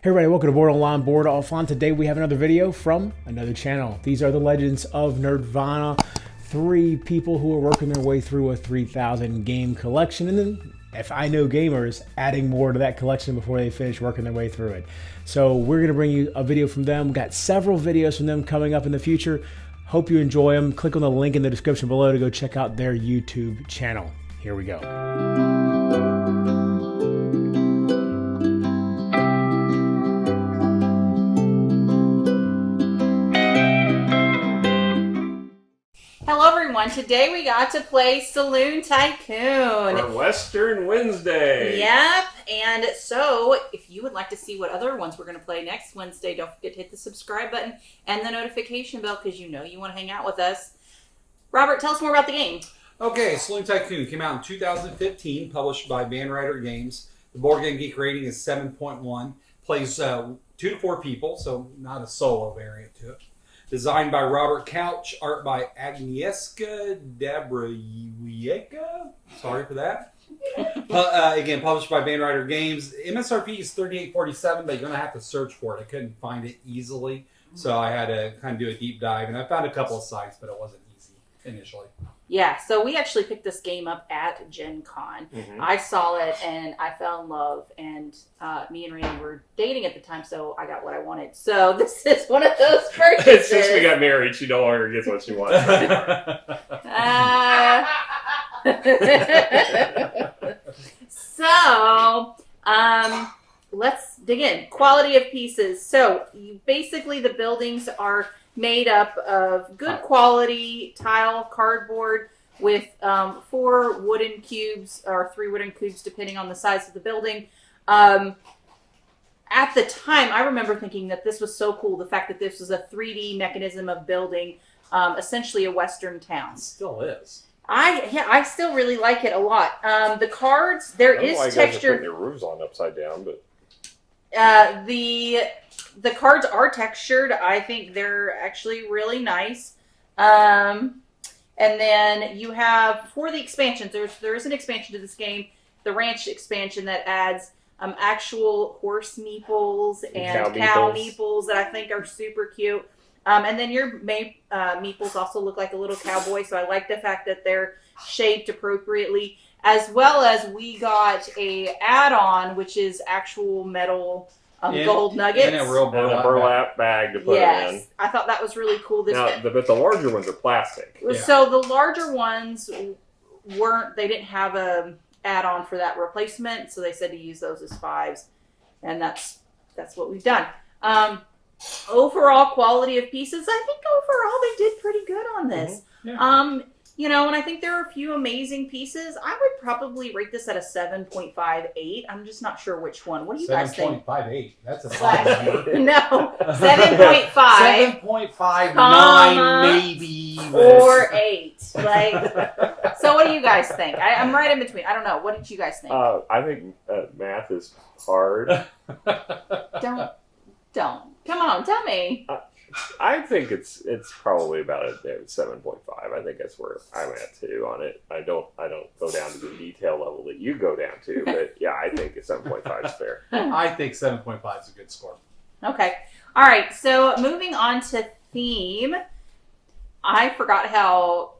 Hey everybody, welcome to Board Online, Board Offline. Today we have another video from another channel. These are the Legends of Nerdvana. 3 people who are working their way through a 3,000 game collection, and then, if I know gamers, adding more to that collection before they finish working their way through it. So we're going to bring you a video from them. We've got several videos from them coming up in the future. Hope you enjoy them. Click on the link in the description below to go check out their YouTube channel. Here we go. Hello everyone, today we got to play Saloon Tycoon. For Western Wednesday. Yep, and so if you would like to see what other ones we're going to play next Wednesday, don't forget to hit the subscribe button and the notification bell because you know you want to hang out with us. Robert, tell us more about the game. Okay, Saloon Tycoon came out in 2015, published by Van Ryder Games. The Board Game Geek rating is 7.1. Plays 2 to 4 people, so not a solo variant to it. Designed by Robert Couch, art by Agnieszka Dabrajewska. Sorry for that. Again, published by Van Ryder Games. MSRP is $38.47, but you're going to have to search for it. I couldn't find it easily, so I had to kind of do a deep dive. And I found a couple of sites, but it wasn't easy initially. Yeah, so we actually picked this game up at Gen Con. Mm-hmm. I saw it and I fell in love, and me and Randy were dating at the time, so I got what I wanted. So this is one of those purchases. Since we got married, she no longer gets what she wants. So, let's dig in. Quality of pieces. So, basically the buildings are made up of good quality tile, cardboard, with 4 wooden cubes, or 3 wooden cubes depending on the size of the building. At the time, I remember thinking that this was so cool, the fact that this was a 3D mechanism of building essentially a Western town. It still is. I still really like it a lot. The cards, there is texture. I don't know why you guys are putting your roofs on upside down, but the cards are textured. I think they're actually really nice. And then you have, for the expansions, there is an expansion to this game, the ranch expansion that adds actual horse meeples and cow meeples that I think are super cute. And then your meeples also look like a little cowboy, so I like the fact that they're shaped appropriately. As well as we got a add-on, which is actual metal gold nuggets. And a real burlap bag to put it in. I thought that was really cool. But the larger ones are plastic. Yeah. So the larger ones they didn't have a add-on for that replacement, so they said to use those as 5s, and that's what we've done. Overall quality of pieces, I think overall they did pretty good on this. Mm-hmm. Yeah. And I think there are a few amazing pieces. I would probably rate this at a 7.58. I'm just not sure which one. What do you guys think? 7.58. That's a solid number. No, 7.5. 7.59 maybe. Or 8. So what do you guys think? I'm right in between. I don't know. What did you guys think? I think math is hard. Don't. Come on, tell me. I think it's probably about a 7.5. I think that's where I'm at too on it. I don't go down to the detail level that you go down to, but yeah, I think a 7.5 is fair. I think 7.5 is a good score. Okay. All right. So moving on to theme, I forgot how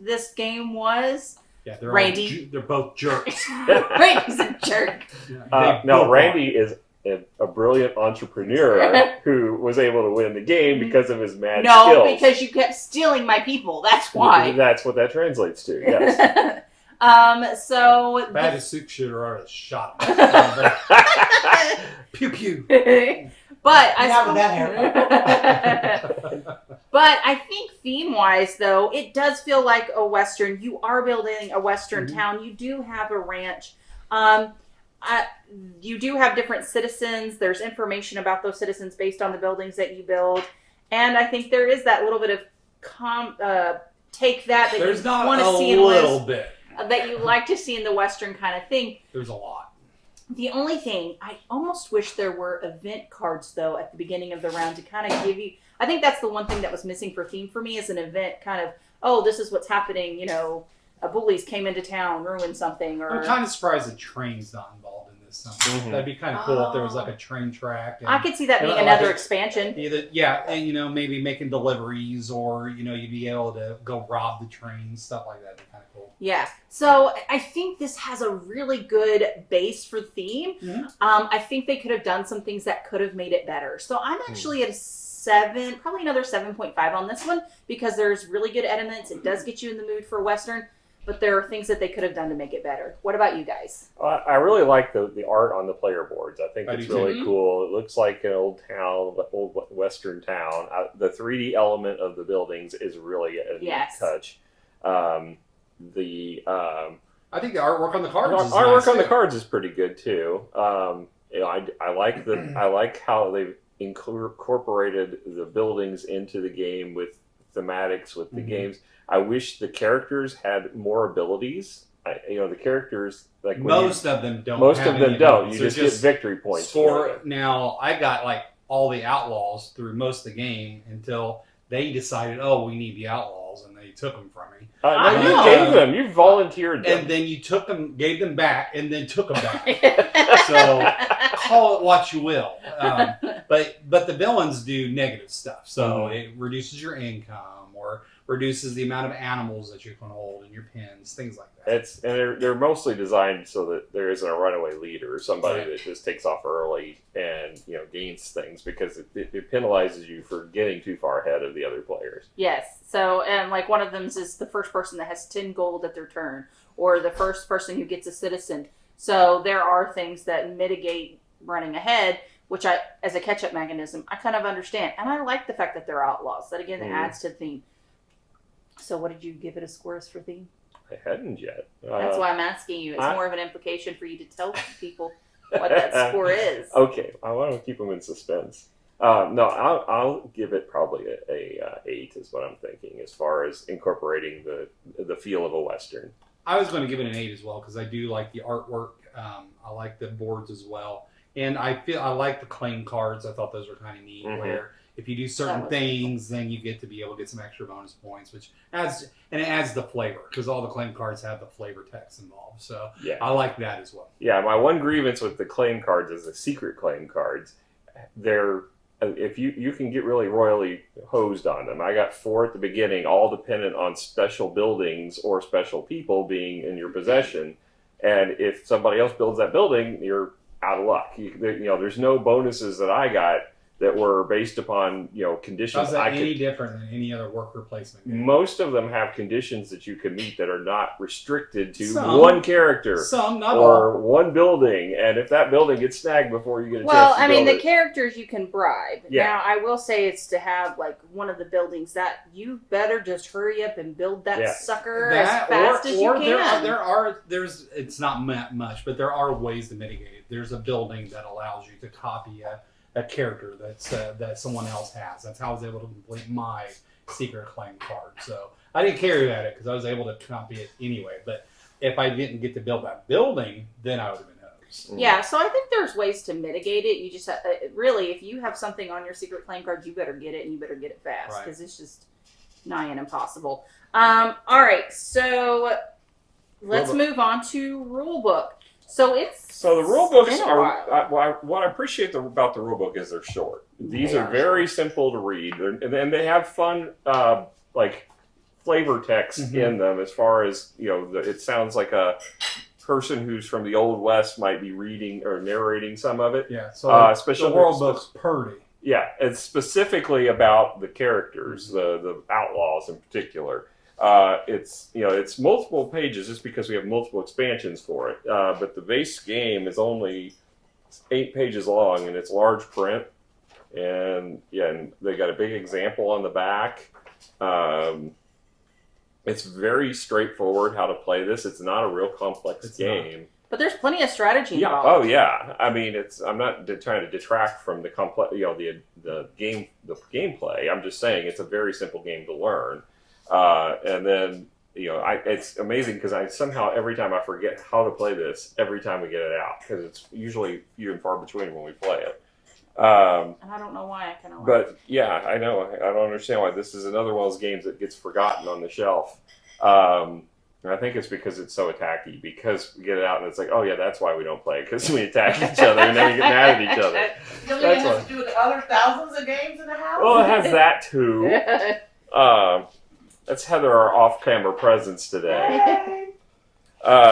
this game was. Yeah, they're Randy. They're both jerks. Randy's a jerk. No, Randy is a brilliant entrepreneur who was able to win the game because of his mad skills. No, because you kept stealing my people. That's why. That's what that translates to, yes. So... Bad as Suk shooter or a shot. Pew pew. But But I think theme-wise, though, it does feel like a Western. You are building a Western town. You do have a ranch. You do have different citizens. There's information about those citizens based on the buildings that you build. And I think there is that little bit of take that you want to see in that you like to see in the Western kind of thing. There's a lot. The only thing, I almost wish there were event cards, though, at the beginning of the round to kind of give you... I think that's the one thing that was missing for theme for me is an event kind of, oh, this is what's happening, bullies came into town, ruined something. Or I'm kind of surprised the train's not involved this summer. That'd be kind of cool if there was like a train track. And, I could see that being like another expansion. and maybe making deliveries, or you'd be able to go rob the train, stuff like that. Would be kind of cool. Yeah. So I think this has a really good base for theme. Mm-hmm. I think they could have done some things that could have made it better. So I'm actually at a 7, probably another 7.5 on this one, because there's really good elements. It does get you in the mood for a Western, but there are things that they could have done to make it better. What about you guys? I really like the art on the player boards. I think I it's do really too. cool. It looks like an old Western town. The 3D element of the buildings is really a neat touch. I think the artwork on the cards is artwork nice on the too. cards is pretty good too. I like how they've incorporated the buildings into the game with thematics with the games. I wish the characters had more abilities. The characters like Most of them don't. Most have of them any don't. abilities. You They're just get victory points. Now, I got like all the outlaws through most of the game until they decided, oh, we need the outlaws, and they took them from me. I No, know. you gave them. You volunteered them. And then you took them, gave them back, and then took them back. So call it what you will. But the villains do negative stuff. So it reduces your income or reduces the amount of animals that you can hold in your pens, things like that. They're mostly designed so that there isn't a runaway leader, somebody that just takes off early and gains things, because it penalizes you for getting too far ahead of the other players. Yes. So, and like one of them is the first person that has 10 gold at their turn, or the first person who gets a citizen. So there are things that mitigate running ahead, which as a catch-up mechanism, I kind of understand. And I like the fact that they're outlaws. That, again, adds to the theme. So what did you give it a score as for theme? I hadn't yet. That's why I'm asking you. It's more of an implication for you to tell people what that score is. Okay, I want to keep them in suspense. No, I'll give it probably a 8 is what I'm thinking, as far as incorporating the feel of a Western. I was going to give it an 8 as well, because I do like the artwork. I like the boards as well. And I like the claim cards. I thought those were kind of neat, where if you do certain things, then you get to be able to get some extra bonus points, which adds the flavor, because all the claim cards have the flavor text involved. So I like that as well. Yeah, my one grievance with the claim cards is the secret claim cards. If you can get really royally hosed on them. I got 4 at the beginning, all dependent on special buildings or special people being in your possession. And if somebody else builds that building, you're out of luck. There's no bonuses that I got that were based upon conditions. How's that any different than any other worker placement game? Most of them have conditions that you can meet that are not restricted to one character, not or all. one building. And if that building gets snagged before you get a chance to build the characters you can bribe. Yeah. Now, I will say it's to have like one of the buildings that you better just hurry up and build that sucker as fast as you can. It's not much, but there are ways to mitigate it. There's a building that allows you to copy a character that someone else has. That's how I was able to complete my secret claim card. So I didn't care about it because I was able to copy it anyway. But if I didn't get to build that building, then I would have been hosed. Yeah, so I think there's ways to mitigate it. You just really, if you have something on your secret claim card, you better get it, and you better get it fast, because it's just nigh and impossible. All right, so let's move on to rulebook. So the rule books are what I appreciate about the rule book is they're short. These are very simple to read, and they have fun flavor text in them. As far as it sounds like a person who's from the Old West might be reading or narrating some of it. Yeah, so especially the world book's pretty. Yeah, it's specifically about the characters, the outlaws in particular. It's multiple pages just because we have multiple expansions for it. But the base game is only 8 pages long, and it's large print. And they got a big example on the back. It's very straightforward how to play this. It's not a real complex game. But there's plenty of strategy involved. Oh yeah. I mean, I'm not trying to detract from the complex, the gameplay. I'm just saying it's a very simple game to learn. And then, it's amazing because somehow every time I forget how to play this, every time we get it out, because it's usually few and far between when we play it. And I don't know why I kind of. But yeah, I know. I don't understand why this is another one of those games that gets forgotten on the shelf. And I think it's because it's so attacky. Because we get it out and it's like, oh yeah, that's why we don't play. Because we attack each other and then we get mad at each other. You know, it has to do with the other thousands of games in the house. Well, it has that too. That's Heather, our off-camera presence today.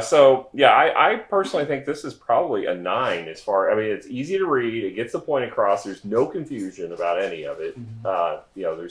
So yeah, I personally think this is probably a 9 as far. I mean, it's easy to read. It gets the point across. There's no confusion about any of it. You know,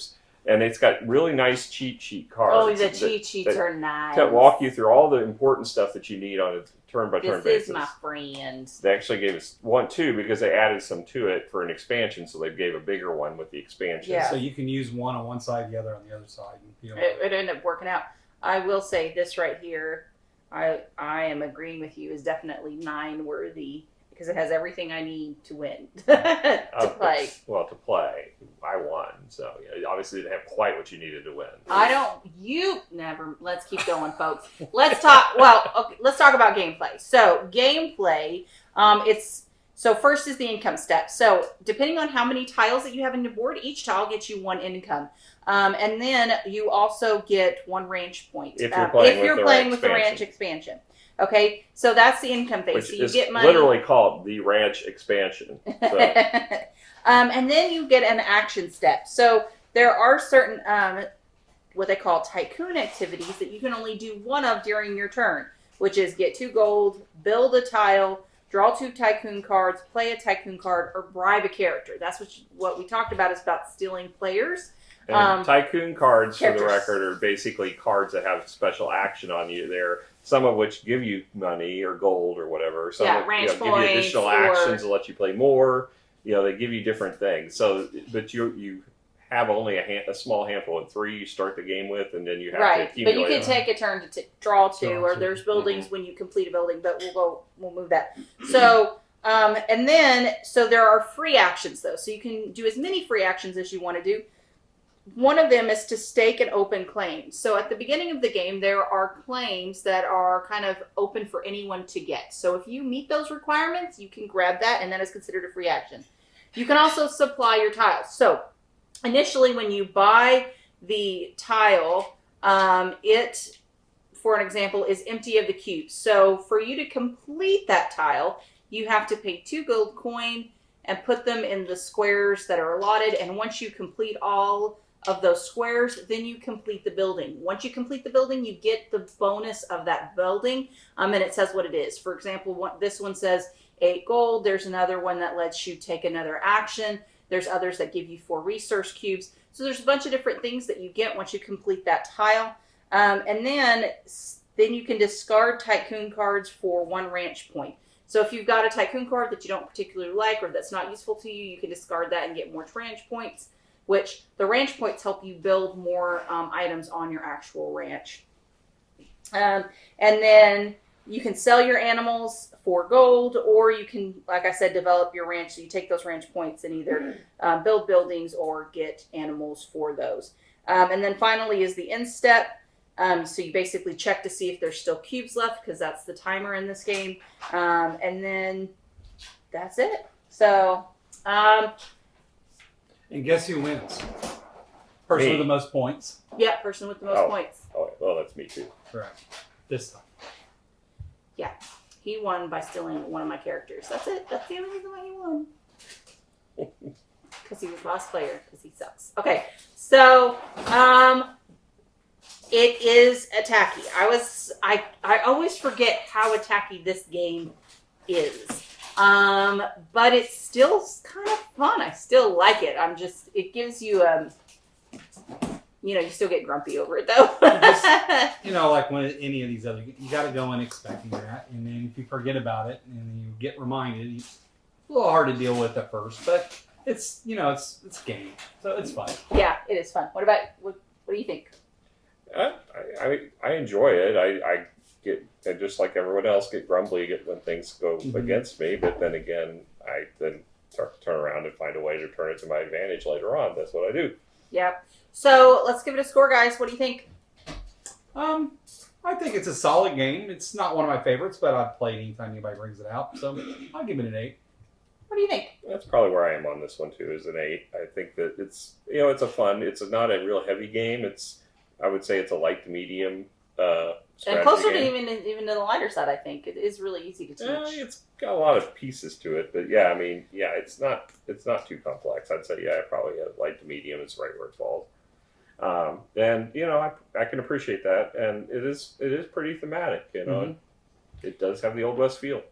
and it's got really nice cheat sheet cards. Oh, the cheat sheets are nice. To walk you through all the important stuff that you need on a turn-by-turn basis. This is my friend. They actually gave us one too because they added some to it for an expansion, so they gave a bigger one with the expansion. Yeah. So you can use one on one side, the other on the other side. It ended up working out. I will say this right here. I am agreeing with you. Is definitely 9 worthy because it has everything I need to win to play. Well, to play, I won. So yeah, obviously didn't have quite what you needed to win. I don't. You never. Let's keep going, folks. Let's talk. Well, okay, let's talk about gameplay. So gameplay. So first is the income step. So depending on how many tiles that you have in your board, each tile gets you 1 income. And then you also get 1 ranch point. If you're playing with the ranch expansion. Okay, so that's the income phase. Which so you is get money. literally called the ranch expansion. So. And then you get an action step. So there are certain what they call tycoon activities that you can only do 1 of during your turn, which is get 2 gold, build a tile, draw 2 tycoon cards, play a tycoon card, or bribe a character. That's what we talked about is about stealing players. And tycoon cards, characters. for the record, are basically cards that have special action on you. There, some of which give you money or gold or whatever. Some ranch give you points additional actions to let you play more. You know, they give you different things. So, but you have only a small handful of 3 you start the game with, and then you have to accumulate. But you can take a turn to draw 2, or there's buildings when you complete a building. But we'll move that. So. And then there are free actions though, so you can do as many free actions as you want to do. One of them is to stake an open claim. So at the beginning of the game, there are claims that are kind of open for anyone to get. So if you meet those requirements, you can grab that, and that is considered a free action. You can also supply your tiles. So initially, when you buy the tile, it, for an example, is empty of the cubes. So for you to complete that tile, you have to pay 2 gold coin and put them in the squares that are allotted. And once you complete all of those squares, then you complete the building. Once you complete the building, you get the bonus of that building, and it says what it is. For example, this one says 8 gold. There's another one that lets you take another action. There's others that give you 4 resource cubes. So there's a bunch of different things that you get once you complete that tile. And then you can discard tycoon cards for 1 ranch point. So if you've got a tycoon card that you don't particularly like or that's not useful to you, you can discard that and get more ranch points, which the ranch points help you build more items on your actual ranch. And then you can sell your animals for gold, or you can, like I said, develop your ranch. So you take those ranch points and either build buildings or get animals for those. And then finally is the end step. So you basically check to see if there's still cubes left, because that's the timer in this game. And then that's it. So, and guess who wins? Person Me. with the most points. Yeah, person with the most points. Oh, well, that's me too. Correct. This time. Yeah, he won by stealing one of my characters. That's it. That's the only reason why he won. Because he was boss player. Because he sucks. Okay, so it is attacky. I always forget how attacky this game is. But it's still kind of fun. I still like it. It gives you you still get grumpy over it though. Like when any of these other, you got to go in expecting that, and then if you forget about it and then you get reminded, it's a little hard to deal with at first, but it's it's game, so it's fun. Yeah, it is fun. What do you think? I enjoy it. I get, just like everyone else, get grumbly when things go against me. But then again, I then start to turn around and find a way to turn it to my advantage later on. That's what I do. Yep. So let's give it a score, guys. What do you think? I think it's a solid game. It's not one of my favorites, but I've played anytime anybody brings it out. So I'll give it an 8. What do you think? That's probably where I am on this one too. Is an 8. I think that it's it's a fun. It's not a real heavy game. I would say it's a light to medium And closer to even to the lighter side, I think it is really easy to teach. It's got a lot of pieces to it, but yeah, I mean, yeah, it's not too complex. I'd say, yeah, probably a light to medium is right where it falls. And you know, I can appreciate that, and it is pretty thematic. You know, it does have the Old West feel.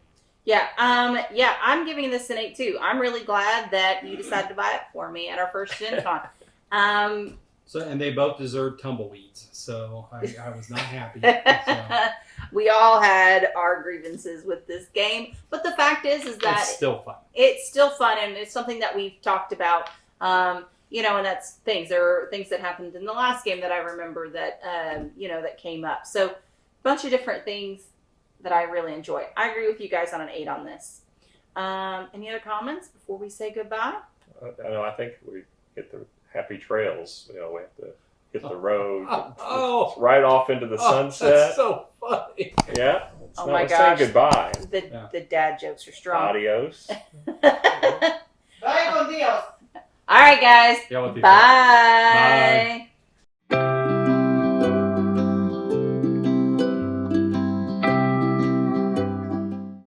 Yeah, I'm giving this an 8 too. I'm really glad that you decided to buy it for me at our first Gen Con. So, and they both deserve tumbleweeds, so I was not happy. So. We all had our grievances with this game, but the fact is that it's still fun. It's still fun, and it's something that we've talked about. You know, and that's things. There are things that happened in the last game that I remember that you know, that came up. So, a bunch of different things that I really enjoy. I agree with you guys on an 8 on this. Any other comments before we say goodbye? I think we get the happy trails. You know, we have to hit the road. Oh, right off into the sunset. That's so funny. Yeah. Oh my gosh. Saying goodbye. The dad jokes are strong. Adios. Bye, con Dios. All right, guys. Yeah, Bye. Bye.